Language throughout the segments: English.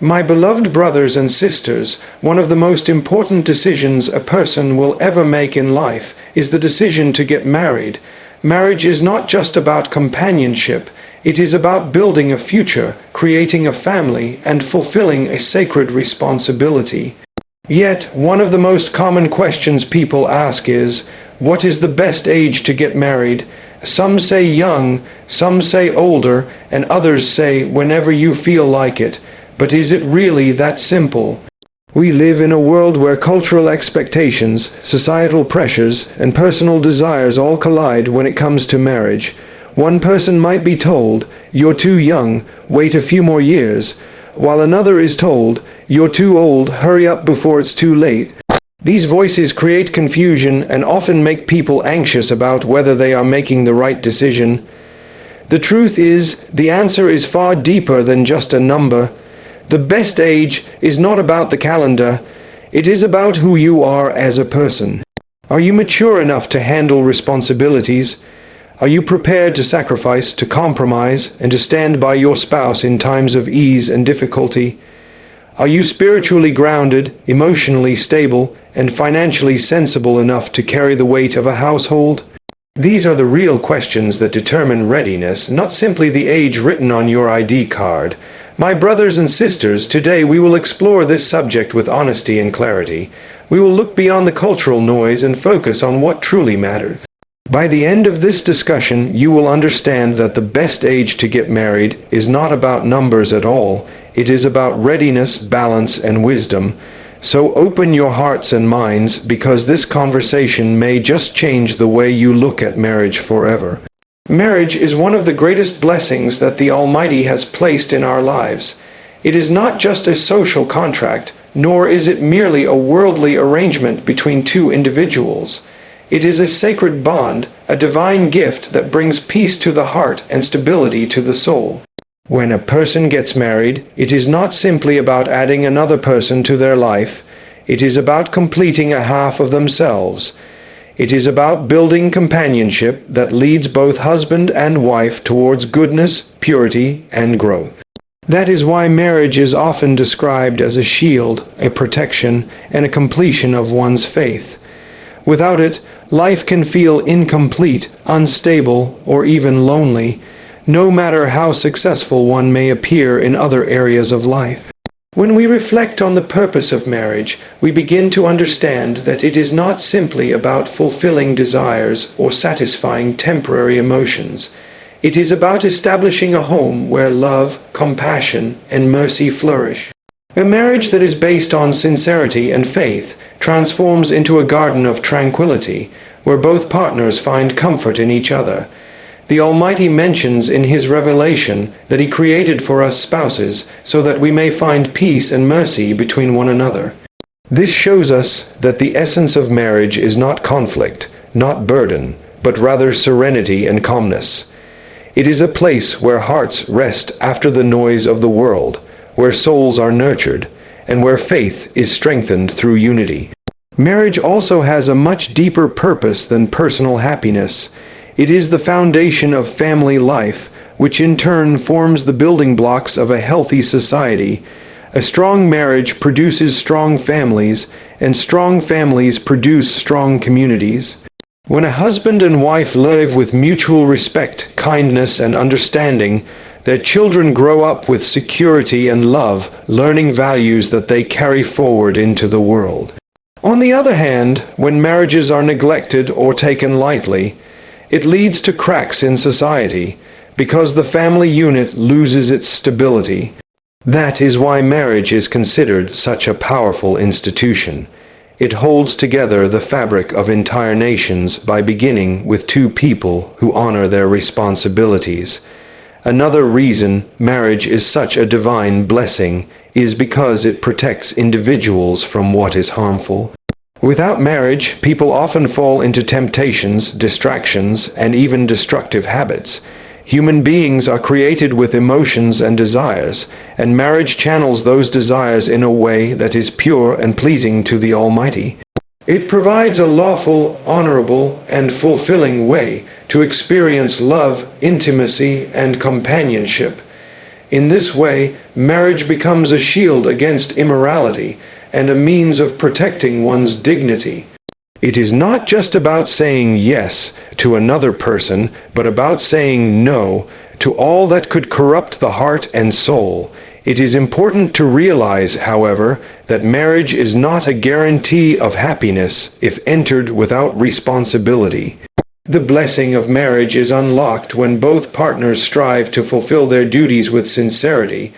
My beloved brothers and sisters, one of the most important decisions a person will ever make in life is the decision to get married. Marriage is not just about companionship, it is about building a future, creating a family, and fulfilling a sacred responsibility. Yet, one of the most common questions people ask is, what is the best age to get married? Some say young, some say older, and others say whenever you feel like it. But is it really that simple? We live in a world where cultural expectations, societal pressures, and personal desires all collide when it comes to marriage. One person might be told, "You're too young, wait a few more years," while another is told, "You're too old, hurry up before it's too late." These voices create confusion and often make people anxious about whether they are making the right decision. The truth is, the answer is far deeper than just a number. The best age is not about the calendar, it is about who you are as a person. Are you mature enough to handle responsibilities? Are you prepared to sacrifice, to compromise, and to stand by your spouse in times of ease and difficulty? Are you spiritually grounded, emotionally stable, and financially sensible enough to carry the weight of a household? These are the real questions that determine readiness, not simply the age written on your ID card. My brothers and sisters, today we will explore this subject with honesty and clarity. We will look beyond the cultural noise and focus on what truly matters. By the end of this discussion, you will understand that the best age to get married is not about numbers at all. It is about readiness, balance, and wisdom. So open your hearts and minds, because this conversation may just change the way you look at marriage forever. Marriage is one of the greatest blessings that the Almighty has placed in our lives. It is not just a social contract, nor is it merely a worldly arrangement between two individuals. It is a sacred bond, a divine gift that brings peace to the heart and stability to the soul. When a person gets married, it is not simply about adding another person to their life. It is about completing a half of themselves. It is about building companionship that leads both husband and wife towards goodness, purity, and growth. That is why marriage is often described as a shield, a protection, and a completion of one's faith. Without it, life can feel incomplete, unstable, or even lonely, no matter how successful one may appear in other areas of life. When we reflect on the purpose of marriage, we begin to understand that it is not simply about fulfilling desires or satisfying temporary emotions. It is about establishing a home where love, compassion, and mercy flourish. A marriage that is based on sincerity and faith transforms into a garden of tranquility, where both partners find comfort in each other. The Almighty mentions in His revelation that He created for us spouses so that we may find peace and mercy between one another. This shows us that the essence of marriage is not conflict, not burden, but rather serenity and calmness. It is a place where hearts rest after the noise of the world, where souls are nurtured, and where faith is strengthened through unity. Marriage also has a much deeper purpose than personal happiness. It is the foundation of family life, which in turn forms the building blocks of a healthy society. A strong marriage produces strong families, and strong families produce strong communities. When a husband and wife live with mutual respect, kindness, and understanding, their children grow up with security and love, learning values that they carry forward into the world. On the other hand, when marriages are neglected or taken lightly, it leads to cracks in society, because the family unit loses its stability. That is why marriage is considered such a powerful institution. It holds together the fabric of entire nations by beginning with two people who honor their responsibilities. Another reason marriage is such a divine blessing is because it protects individuals from what is harmful. Without marriage, people often fall into temptations, distractions, and even destructive habits. Human beings are created with emotions and desires, and marriage channels those desires in a way that is pure and pleasing to the Almighty. It provides a lawful, honorable, and fulfilling way to experience love, intimacy, and companionship. In this way, marriage becomes a shield against immorality and a means of protecting one's dignity. It is not just about saying yes to another person, but about saying no to all that could corrupt the heart and soul. It is important to realize, however, that marriage is not a guarantee of happiness if entered without responsibility. The blessing of marriage is unlocked when both partners strive to fulfill their duties with sincerity.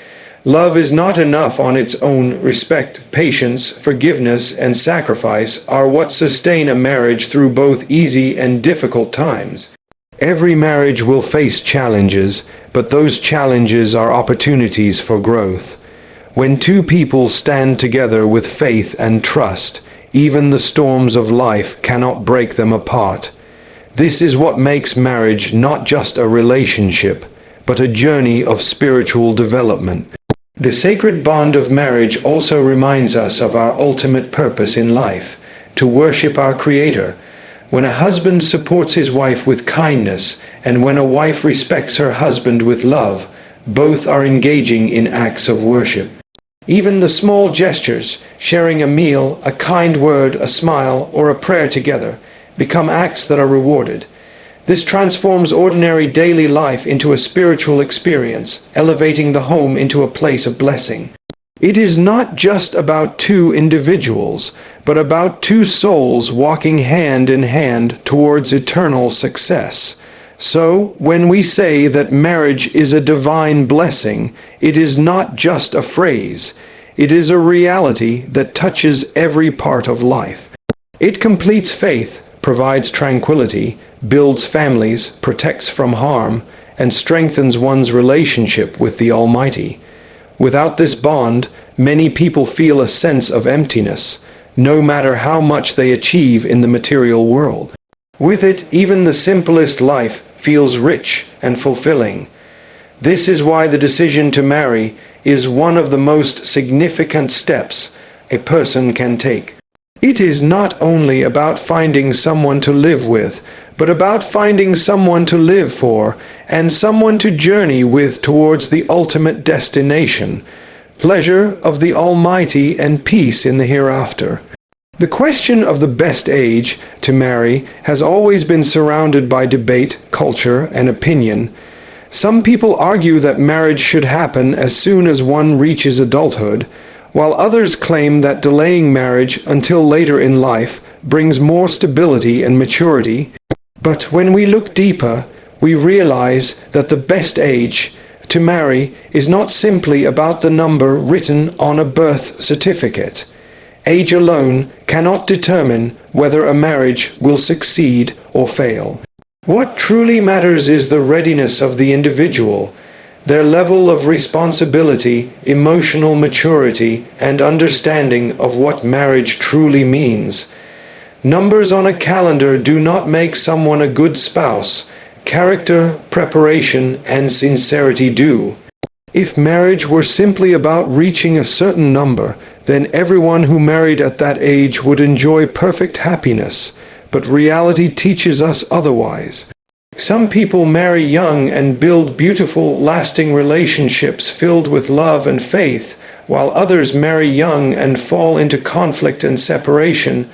Love is not enough on its own. Respect, patience, forgiveness, and sacrifice are what sustain a marriage through both easy and difficult times. Every marriage will face challenges, but those challenges are opportunities for growth. When two people stand together with faith and trust, even the storms of life cannot break them apart. This is what makes marriage not just a relationship, but a journey of spiritual development. The sacred bond of marriage also reminds us of our ultimate purpose in life, to worship our Creator. When a husband supports his wife with kindness, and when a wife respects her husband with love, both are engaging in acts of worship. Even the small gestures, sharing a meal, a kind word, a smile, or a prayer together, become acts that are rewarded. This transforms ordinary daily life into a spiritual experience, elevating the home into a place of blessing. It is not just about two individuals, but about two souls walking hand in hand towards eternal success. So, when we say that marriage is a divine blessing, it is not just a phrase. It is a reality that touches every part of life. It completes faith, provides tranquility, builds families, protects from harm, and strengthens one's relationship with the Almighty. Without this bond, many people feel a sense of emptiness, no matter how much they achieve in the material world. With it, even the simplest life feels rich and fulfilling. This is why the decision to marry is one of the most significant steps a person can take. It is not only about finding someone to live with, but about finding someone to live for, and someone to journey with towards the ultimate destination, pleasure of the Almighty and peace in the hereafter. The question of the best age to marry has always been surrounded by debate, culture, and opinion. Some people argue that marriage should happen as soon as one reaches adulthood, while others claim that delaying marriage until later in life brings more stability and maturity. But when we look deeper, we realize that the best age to marry is not simply about the number written on a birth certificate. Age alone cannot determine whether a marriage will succeed or fail. What truly matters is the readiness of the individual, their level of responsibility, emotional maturity, and understanding of what marriage truly means. Numbers on a calendar do not make someone a good spouse. Character, preparation, and sincerity do. If marriage were simply about reaching a certain number, then everyone who married at that age would enjoy perfect happiness. But reality teaches us otherwise. Some people marry young and build beautiful, lasting relationships filled with love and faith, while others marry young and fall into conflict and separation.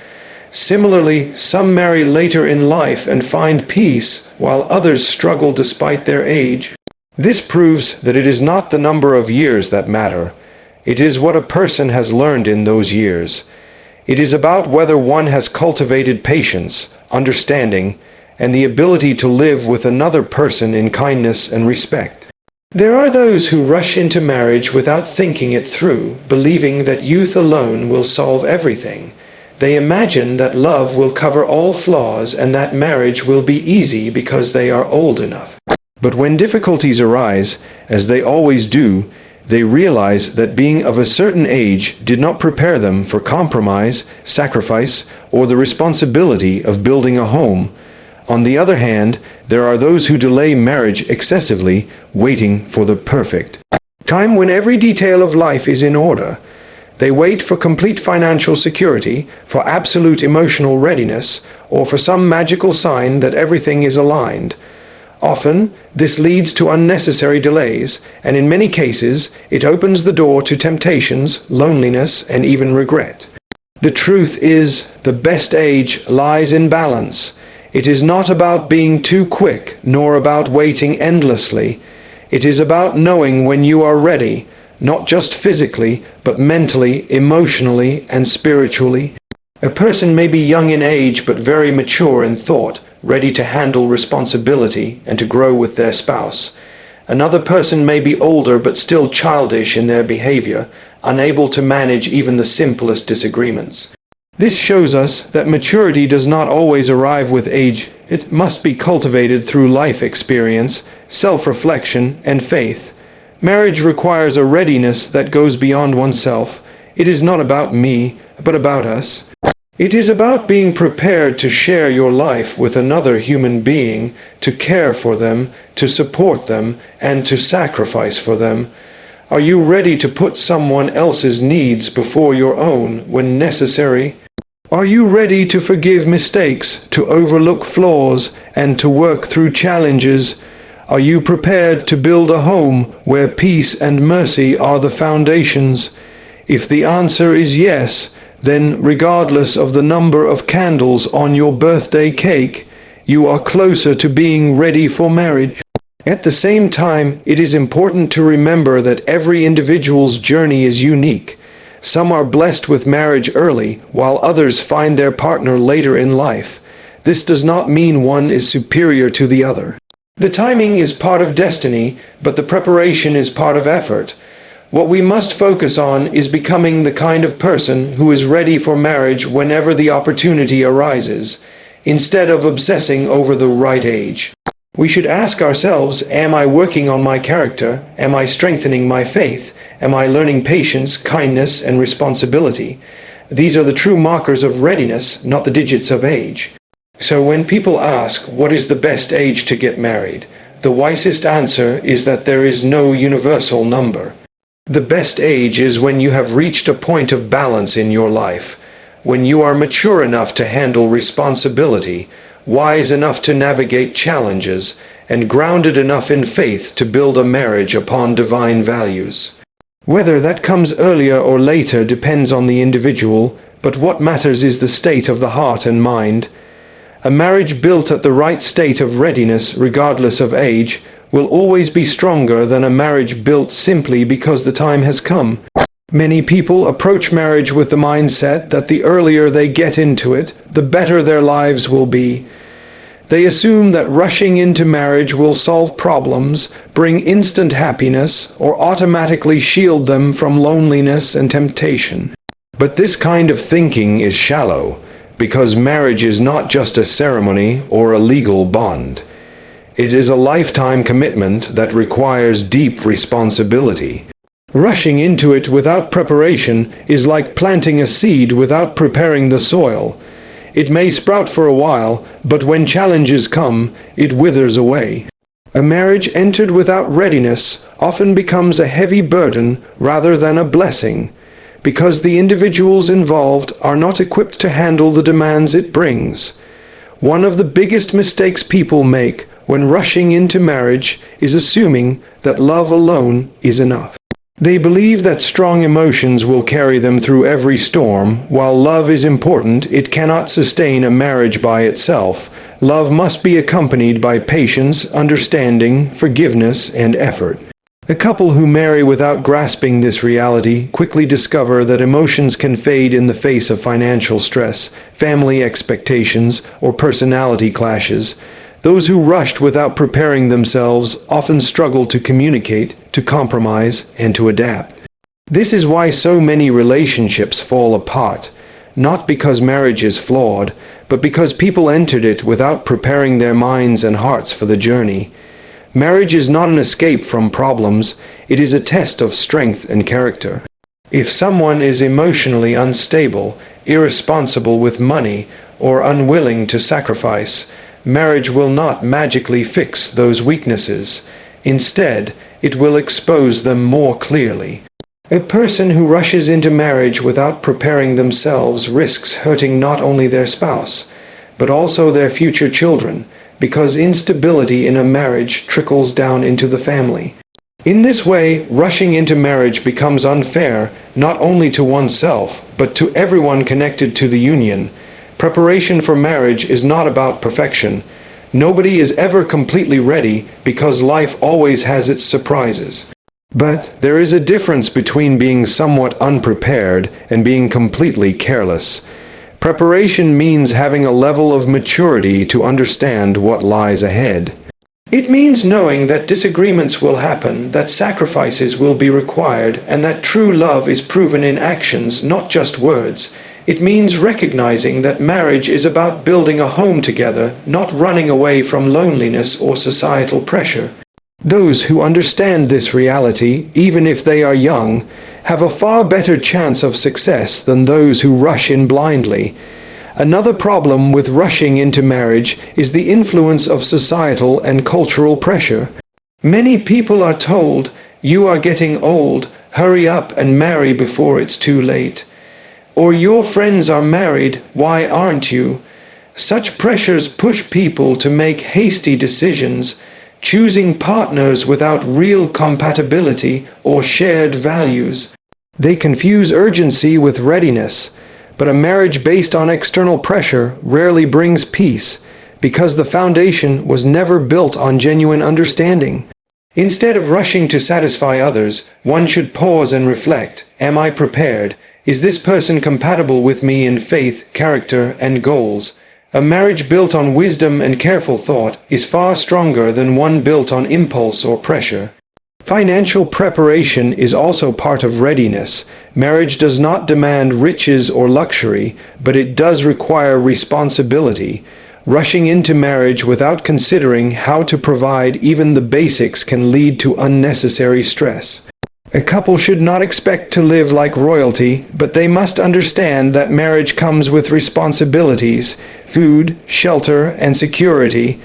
Similarly, some marry later in life and find peace, while others struggle despite their age. This proves that it is not the number of years that matter. It is what a person has learned in those years. It is about whether one has cultivated patience, understanding, and the ability to live with another person in kindness and respect. There are those who rush into marriage without thinking it through, believing that youth alone will solve everything. They imagine that love will cover all flaws and that marriage will be easy because they are old enough. But when difficulties arise, as they always do, they realize that being of a certain age did not prepare them for compromise, sacrifice, or the responsibility of building a home. On the other hand, there are those who delay marriage excessively, waiting for the perfect time when every detail of life is in order. They wait for complete financial security, for absolute emotional readiness, or for some magical sign that everything is aligned. Often, this leads to unnecessary delays, and in many cases, it opens the door to temptations, loneliness, and even regret. The truth is, the best age lies in balance. It is not about being too quick, nor about waiting endlessly. It is about knowing when you are ready, not just physically, but mentally, emotionally, and spiritually. A person may be young in age but very mature in thought, ready to handle responsibility and to grow with their spouse. Another person may be older but still childish in their behavior, unable to manage even the simplest disagreements. This shows us that maturity does not always arrive with age. It must be cultivated through life experience, self-reflection, and faith. Marriage requires a readiness that goes beyond oneself. It is not about me, but about us. It is about being prepared to share your life with another human being, to care for them, to support them, and to sacrifice for them. Are you ready to put someone else's needs before your own when necessary? Are you ready to forgive mistakes, to overlook flaws, and to work through challenges? Are you prepared to build a home where peace and mercy are the foundations? If the answer is yes, then regardless of the number of candles on your birthday cake, you are closer to being ready for marriage. At the same time, it is important to remember that every individual's journey is unique. Some are blessed with marriage early, while others find their partner later in life. This does not mean one is superior to the other. The timing is part of destiny, but the preparation is part of effort. What we must focus on is becoming the kind of person who is ready for marriage whenever the opportunity arises, instead of obsessing over the right age. We should ask ourselves, am I working on my character? Am I strengthening my faith? Am I learning patience, kindness, and responsibility? These are the true markers of readiness, not the digits of age. So when people ask, what is the best age to get married? The wisest answer is that there is no universal number. The best age is when you have reached a point of balance in your life, when you are mature enough to handle responsibility, wise enough to navigate challenges, and grounded enough in faith to build a marriage upon divine values. Whether that comes earlier or later depends on the individual, but what matters is the state of the heart and mind. A marriage built at the right state of readiness, regardless of age, will always be stronger than a marriage built simply because the time has come. Many people approach marriage with the mindset that the earlier they get into it, the better their lives will be. They assume that rushing into marriage will solve problems, bring instant happiness, or automatically shield them from loneliness and temptation. But this kind of thinking is shallow, because marriage is not just a ceremony or a legal bond. It is a lifetime commitment that requires deep responsibility. Rushing into it without preparation is like planting a seed without preparing the soil. It may sprout for a while, but when challenges come, it withers away. A marriage entered without readiness often becomes a heavy burden rather than a blessing, because the individuals involved are not equipped to handle the demands it brings. One of the biggest mistakes people make when rushing into marriage is assuming that love alone is enough. They believe that strong emotions will carry them through every storm. While love is important, it cannot sustain a marriage by itself. Love must be accompanied by patience, understanding, forgiveness, and effort. A couple who marry without grasping this reality quickly discover that emotions can fade in the face of financial stress, family expectations, or personality clashes. Those who rushed without preparing themselves often struggle to communicate, to compromise, and to adapt. This is why so many relationships fall apart, not because marriage is flawed, but because people entered it without preparing their minds and hearts for the journey. Marriage is not an escape from problems, it is a test of strength and character. If someone is emotionally unstable, irresponsible with money, or unwilling to sacrifice, marriage will not magically fix those weaknesses. Instead, it will expose them more clearly. A person who rushes into marriage without preparing themselves risks hurting not only their spouse, but also their future children, because instability in a marriage trickles down into the family. In this way, rushing into marriage becomes unfair, not only to oneself, but to everyone connected to the union. Preparation for marriage is not about perfection. Nobody is ever completely ready because life always has its surprises. But there is a difference between being somewhat unprepared and being completely careless. Preparation means having a level of maturity to understand what lies ahead. It means knowing that disagreements will happen, that sacrifices will be required, and that true love is proven in actions, not just words. It means recognizing that marriage is about building a home together, not running away from loneliness or societal pressure. Those who understand this reality, even if they are young, have a far better chance of success than those who rush in blindly. Another problem with rushing into marriage is the influence of societal and cultural pressure. Many people are told, "You are getting old, hurry up and marry before it's too late." Or "Your friends are married, why aren't you?" Such pressures push people to make hasty decisions, choosing partners without real compatibility or shared values. They confuse urgency with readiness. But a marriage based on external pressure rarely brings peace, because the foundation was never built on genuine understanding. Instead of rushing to satisfy others, one should pause and reflect. Am I prepared? Is this person compatible with me in faith, character, and goals? A marriage built on wisdom and careful thought is far stronger than one built on impulse or pressure. Financial preparation is also part of readiness. Marriage does not demand riches or luxury, but it does require responsibility. Rushing into marriage without considering how to provide even the basics can lead to unnecessary stress. A couple should not expect to live like royalty, but they must understand that marriage comes with responsibilities, food, shelter, and security.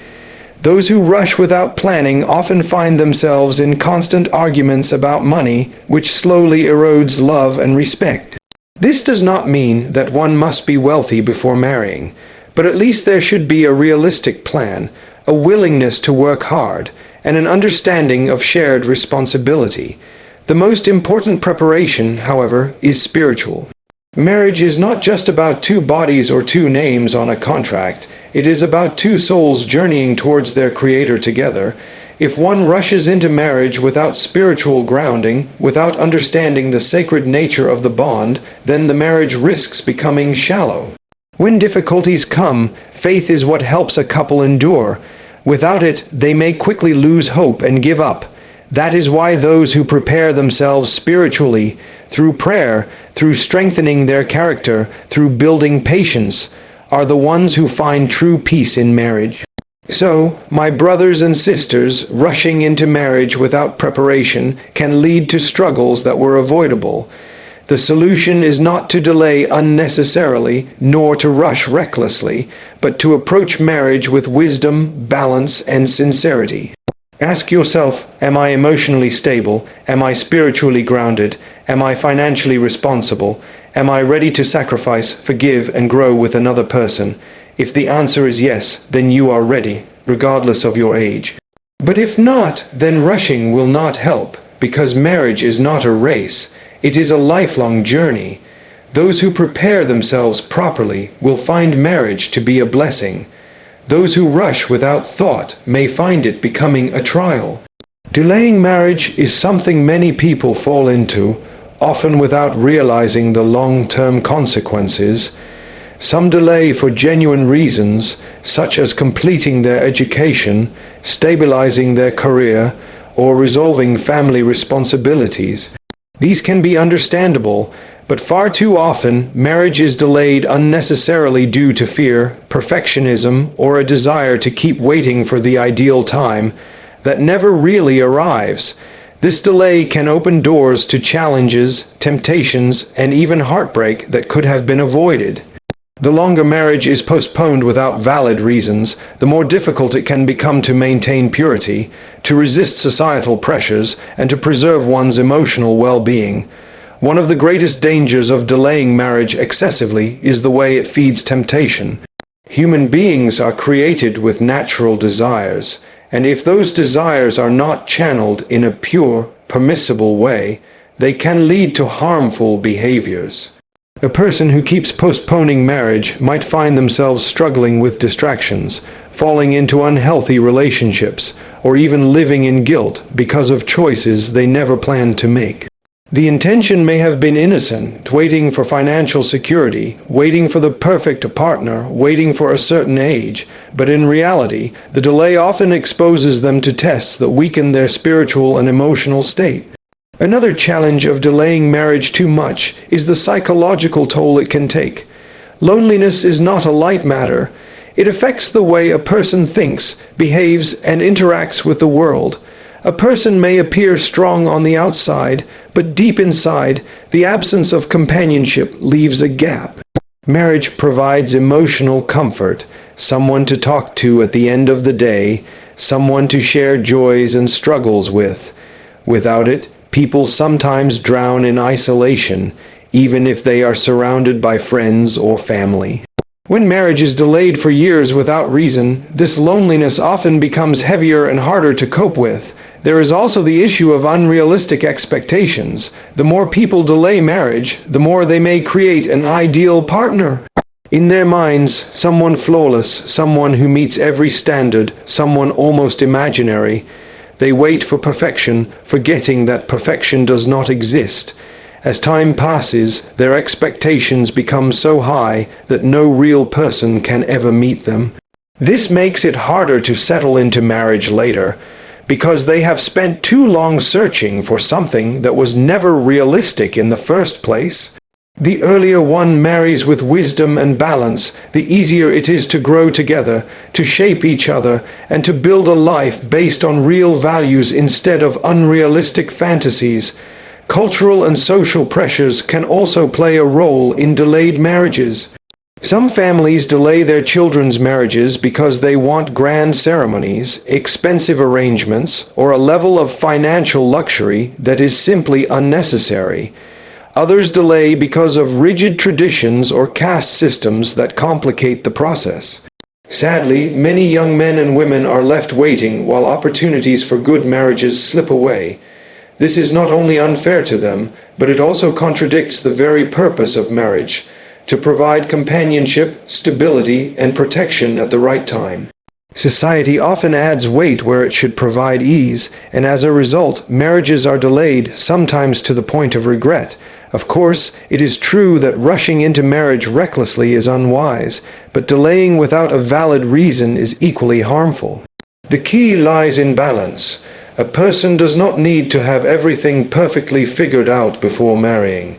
Those who rush without planning often find themselves in constant arguments about money, which slowly erodes love and respect. This does not mean that one must be wealthy before marrying, but at least there should be a realistic plan, a willingness to work hard, and an understanding of shared responsibility. The most important preparation, however, is spiritual. Marriage is not just about two bodies or two names on a contract. It is about two souls journeying towards their Creator together. If one rushes into marriage without spiritual grounding, without understanding the sacred nature of the bond, then the marriage risks becoming shallow. When difficulties come, faith is what helps a couple endure. Without it, they may quickly lose hope and give up. That is why those who prepare themselves spiritually, through prayer, through strengthening their character, through building patience, are the ones who find true peace in marriage. So, my brothers and sisters, rushing into marriage without preparation can lead to struggles that were avoidable. The solution is not to delay unnecessarily, nor to rush recklessly, but to approach marriage with wisdom, balance, and sincerity. Ask yourself, am I emotionally stable? Am I spiritually grounded? Am I financially responsible? Am I ready to sacrifice, forgive, and grow with another person? If the answer is yes, then you are ready, regardless of your age. But if not, then rushing will not help, because marriage is not a race. It is a lifelong journey. Those who prepare themselves properly will find marriage to be a blessing. Those who rush without thought may find it becoming a trial. Delaying marriage is something many people fall into, often without realizing the long-term consequences. Some delay for genuine reasons, such as completing their education, stabilizing their career, or resolving family responsibilities. These can be understandable, but far too often, marriage is delayed unnecessarily due to fear, perfectionism, or a desire to keep waiting for the ideal time that never really arrives. This delay can open doors to challenges, temptations, and even heartbreak that could have been avoided. The longer marriage is postponed without valid reasons, the more difficult it can become to maintain purity, to resist societal pressures, and to preserve one's emotional well-being. One of the greatest dangers of delaying marriage excessively is the way it feeds temptation. Human beings are created with natural desires, and if those desires are not channeled in a pure, permissible way, they can lead to harmful behaviors. A person who keeps postponing marriage might find themselves struggling with distractions, falling into unhealthy relationships, or even living in guilt because of choices they never planned to make. The intention may have been innocent, waiting for financial security, waiting for the perfect partner, waiting for a certain age, but in reality, the delay often exposes them to tests that weaken their spiritual and emotional state. Another challenge of delaying marriage too much is the psychological toll it can take. Loneliness is not a light matter. It affects the way a person thinks, behaves, and interacts with the world. A person may appear strong on the outside, but deep inside, the absence of companionship leaves a gap. Marriage provides emotional comfort, someone to talk to at the end of the day, someone to share joys and struggles with. Without it, people sometimes drown in isolation, even if they are surrounded by friends or family. When marriage is delayed for years without reason, this loneliness often becomes heavier and harder to cope with. There is also the issue of unrealistic expectations. The more people delay marriage, the more they may create an ideal partner. In their minds, someone flawless, someone who meets every standard, someone almost imaginary. They wait for perfection, forgetting that perfection does not exist. As time passes, their expectations become so high that no real person can ever meet them. This makes it harder to settle into marriage later, because they have spent too long searching for something that was never realistic in the first place. The earlier one marries with wisdom and balance, the easier it is to grow together, to shape each other, and to build a life based on real values instead of unrealistic fantasies. Cultural and social pressures can also play a role in delayed marriages. Some families delay their children's marriages because they want grand ceremonies, expensive arrangements, or a level of financial luxury that is simply unnecessary. Others delay because of rigid traditions or caste systems that complicate the process. Sadly, many young men and women are left waiting while opportunities for good marriages slip away. This is not only unfair to them, but it also contradicts the very purpose of marriage, to provide companionship, stability, and protection at the right time. Society often adds weight where it should provide ease, and as a result, marriages are delayed, sometimes to the point of regret. Of course, it is true that rushing into marriage recklessly is unwise, but delaying without a valid reason is equally harmful. The key lies in balance. A person does not need to have everything perfectly figured out before marrying.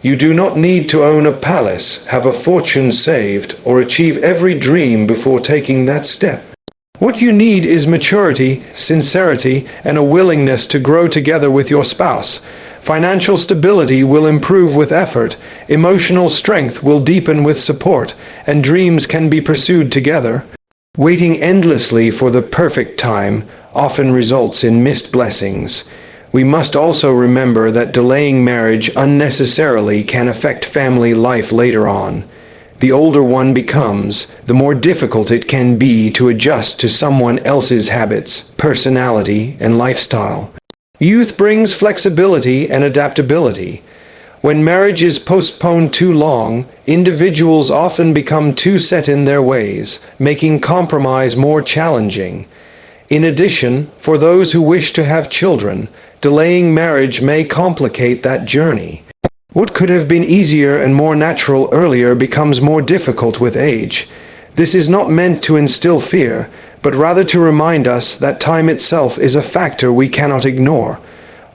You do not need to own a palace, have a fortune saved, or achieve every dream before taking that step. What you need is maturity, sincerity, and a willingness to grow together with your spouse. Financial stability will improve with effort, emotional strength will deepen with support, and dreams can be pursued together. Waiting endlessly for the perfect time often results in missed blessings. We must also remember that delaying marriage unnecessarily can affect family life later on. The older one becomes, the more difficult it can be to adjust to someone else's habits, personality, and lifestyle. Youth brings flexibility and adaptability. When marriage is postponed too long, individuals often become too set in their ways, making compromise more challenging. In addition, for those who wish to have children, delaying marriage may complicate that journey. What could have been easier and more natural earlier becomes more difficult with age. This is not meant to instill fear, but rather to remind us that time itself is a factor we cannot ignore.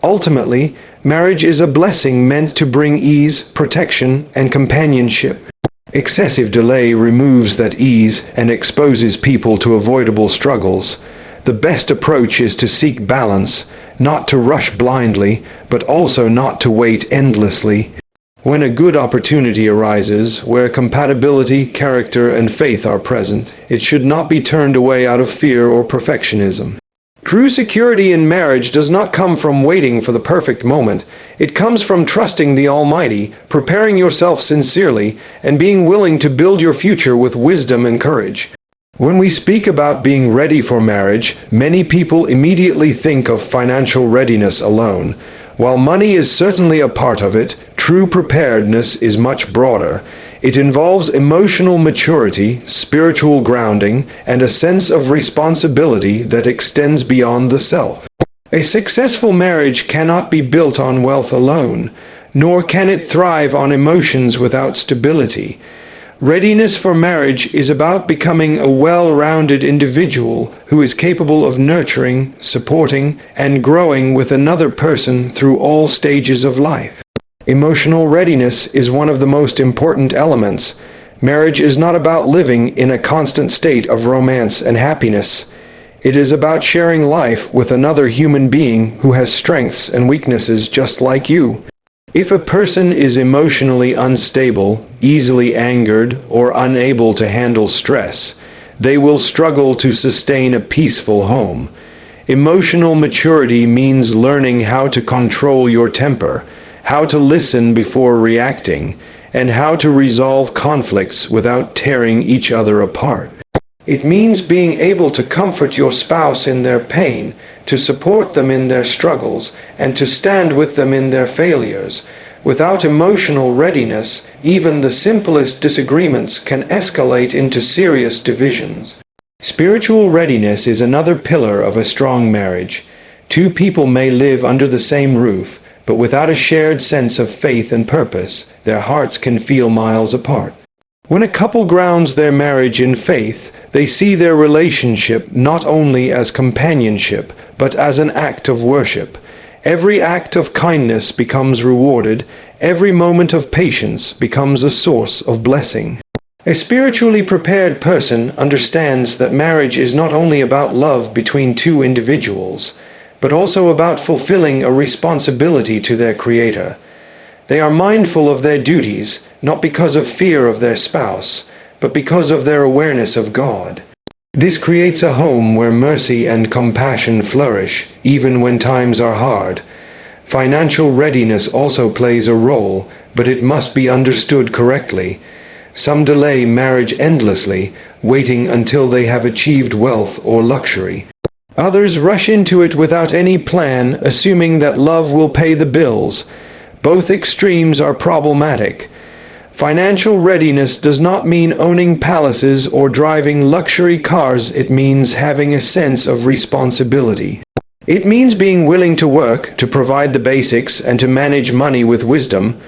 Ultimately, marriage is a blessing meant to bring ease, protection, and companionship. Excessive delay removes that ease and exposes people to avoidable struggles. The best approach is to seek balance, not to rush blindly, but also not to wait endlessly. When a good opportunity arises, where compatibility, character, and faith are present, it should not be turned away out of fear or perfectionism. True security in marriage does not come from waiting for the perfect moment. It comes from trusting the Almighty, preparing yourself sincerely, and being willing to build your future with wisdom and courage. When we speak about being ready for marriage, many people immediately think of financial readiness alone. While money is certainly a part of it, true preparedness is much broader. It involves emotional maturity, spiritual grounding, and a sense of responsibility that extends beyond the self. A successful marriage cannot be built on wealth alone, nor can it thrive on emotions without stability. Readiness for marriage is about becoming a well-rounded individual who is capable of nurturing, supporting, and growing with another person through all stages of life. Emotional readiness is one of the most important elements. Marriage is not about living in a constant state of romance and happiness. It is about sharing life with another human being who has strengths and weaknesses just like you. If a person is emotionally unstable, easily angered, or unable to handle stress, they will struggle to sustain a peaceful home. Emotional maturity means learning how to control your temper, how to listen before reacting, and how to resolve conflicts without tearing each other apart. It means being able to comfort your spouse in their pain, to support them in their struggles, and to stand with them in their failures. Without emotional readiness, even the simplest disagreements can escalate into serious divisions. Spiritual readiness is another pillar of a strong marriage. Two people may live under the same roof, but without a shared sense of faith and purpose, their hearts can feel miles apart. When a couple grounds their marriage in faith, they see their relationship not only as companionship, but as an act of worship. Every act of kindness becomes rewarded. Every moment of patience becomes a source of blessing. A spiritually prepared person understands that marriage is not only about love between two individuals, but also about fulfilling a responsibility to their Creator. They are mindful of their duties, not because of fear of their spouse, but because of their awareness of God. This creates a home where mercy and compassion flourish, even when times are hard. Financial readiness also plays a role, but it must be understood correctly. Some delay marriage endlessly, waiting until they have achieved wealth or luxury. Others rush into it without any plan, assuming that love will pay the bills. Both extremes are problematic. Financial readiness does not mean owning palaces or driving luxury cars. It means having a sense of responsibility. It means being willing to work, to provide the basics, and to manage money with wisdom.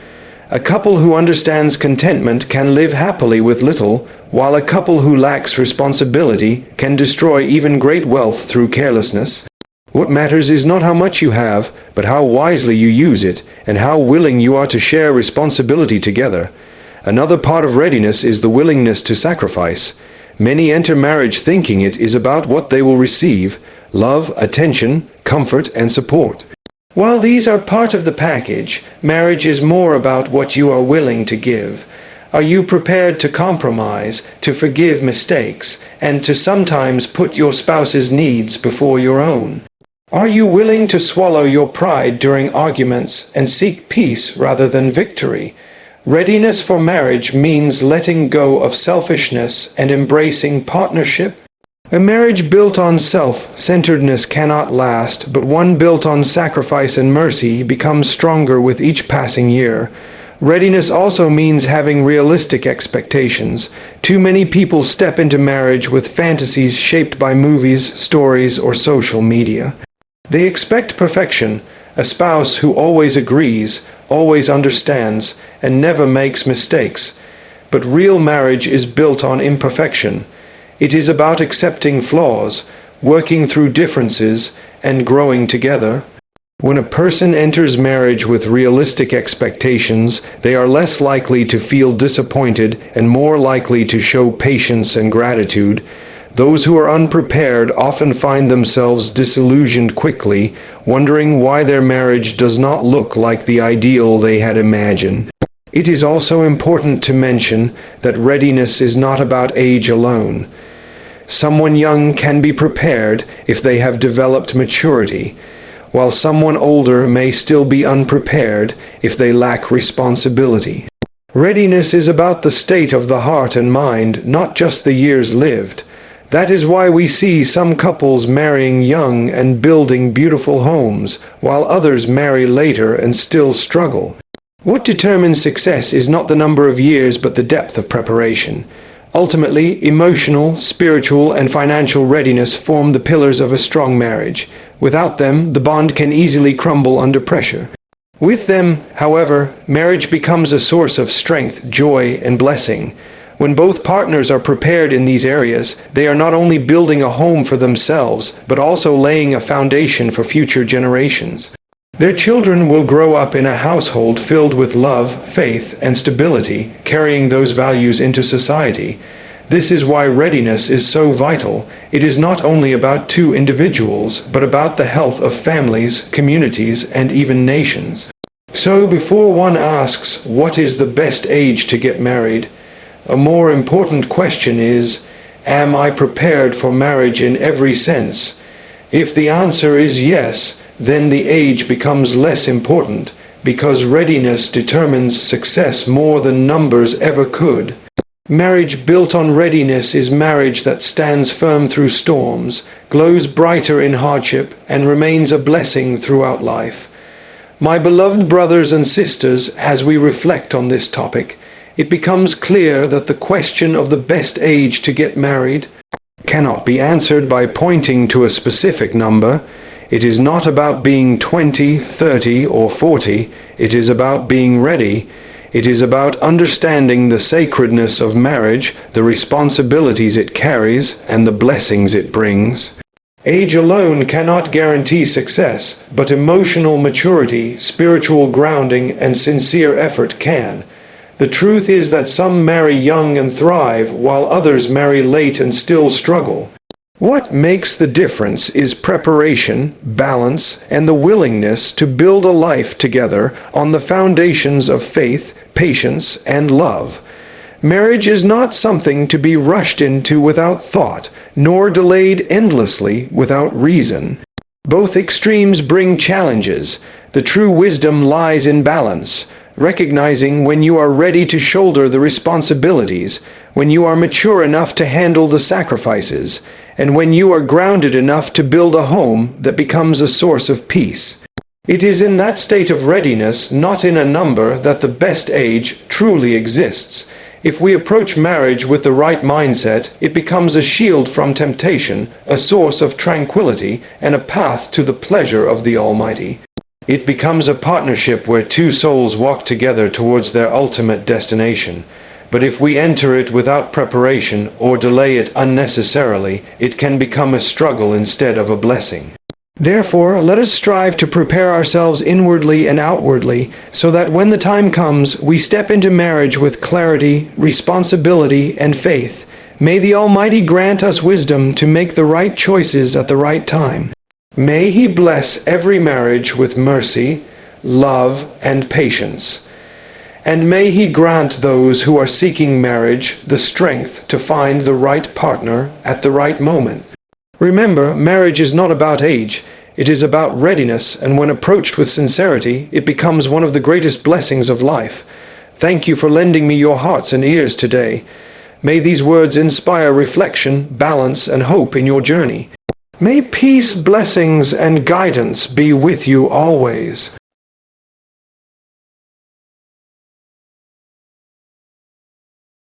A couple who understands contentment can live happily with little, while a couple who lacks responsibility can destroy even great wealth through carelessness. What matters is not how much you have, but how wisely you use it, and how willing you are to share responsibility together. Another part of readiness is the willingness to sacrifice. Many enter marriage thinking it is about what they will receive: love, attention, comfort, and support. While these are part of the package, marriage is more about what you are willing to give. Are you prepared to compromise, to forgive mistakes, and to sometimes put your spouse's needs before your own? Are you willing to swallow your pride during arguments and seek peace rather than victory? Readiness for marriage means letting go of selfishness and embracing partnership. A marriage built on self-centeredness cannot last, but one built on sacrifice and mercy becomes stronger with each passing year. Readiness also means having realistic expectations. Too many people step into marriage with fantasies shaped by movies, stories, or social media. They expect perfection, a spouse who always agrees, always understands, and never makes mistakes. But real marriage is built on imperfection. It is about accepting flaws, working through differences, and growing together. When a person enters marriage with realistic expectations, they are less likely to feel disappointed and more likely to show patience and gratitude. Those who are unprepared often find themselves disillusioned quickly, wondering why their marriage does not look like the ideal they had imagined. It is also important to mention that readiness is not about age alone. Someone young can be prepared if they have developed maturity, while someone older may still be unprepared if they lack responsibility. Readiness is about the state of the heart and mind, not just the years lived. That is why we see some couples marrying young and building beautiful homes, while others marry later and still struggle. What determines success is not the number of years but the depth of preparation. Ultimately, emotional, spiritual, and financial readiness form the pillars of a strong marriage. Without them, the bond can easily crumble under pressure. With them, however, marriage becomes a source of strength, joy, and blessing. When both partners are prepared in these areas, they are not only building a home for themselves, but also laying a foundation for future generations. Their children will grow up in a household filled with love, faith, and stability, carrying those values into society. This is why readiness is so vital. It is not only about two individuals, but about the health of families, communities, and even nations. So before one asks, what is the best age to get married? A more important question is, am I prepared for marriage in every sense? If the answer is yes, then the age becomes less important, because readiness determines success more than numbers ever could. Marriage built on readiness is marriage that stands firm through storms, glows brighter in hardship, and remains a blessing throughout life. My beloved brothers and sisters, as we reflect on this topic, it becomes clear that the question of the best age to get married cannot be answered by pointing to a specific number. It is not about being 20, 30, or 40. It is about being ready. It is about understanding the sacredness of marriage, the responsibilities it carries, and the blessings it brings. Age alone cannot guarantee success, but emotional maturity, spiritual grounding, and sincere effort can. The truth is that some marry young and thrive, while others marry late and still struggle. What makes the difference is preparation, balance, and the willingness to build a life together on the foundations of faith, patience, and love. Marriage is not something to be rushed into without thought, nor delayed endlessly without reason. Both extremes bring challenges. The true wisdom lies in balance, recognizing when you are ready to shoulder the responsibilities, when you are mature enough to handle the sacrifices, and when you are grounded enough to build a home that becomes a source of peace. It is in that state of readiness, not in a number, that the best age truly exists. If we approach marriage with the right mindset, it becomes a shield from temptation, a source of tranquility, and a path to the pleasure of the Almighty. It becomes a partnership where two souls walk together towards their ultimate destination. But if we enter it without preparation or delay it unnecessarily, it can become a struggle instead of a blessing. Therefore, let us strive to prepare ourselves inwardly and outwardly, so that when the time comes, we step into marriage with clarity, responsibility, and faith. May the Almighty grant us wisdom to make the right choices at the right time. May He bless every marriage with mercy, love, and patience. And may He grant those who are seeking marriage the strength to find the right partner at the right moment. Remember, marriage is not about age. It is about readiness, and when approached with sincerity, it becomes one of the greatest blessings of life. Thank you for lending me your hearts and ears today. May these words inspire reflection, balance, and hope in your journey. May peace, blessings, and guidance be with you always.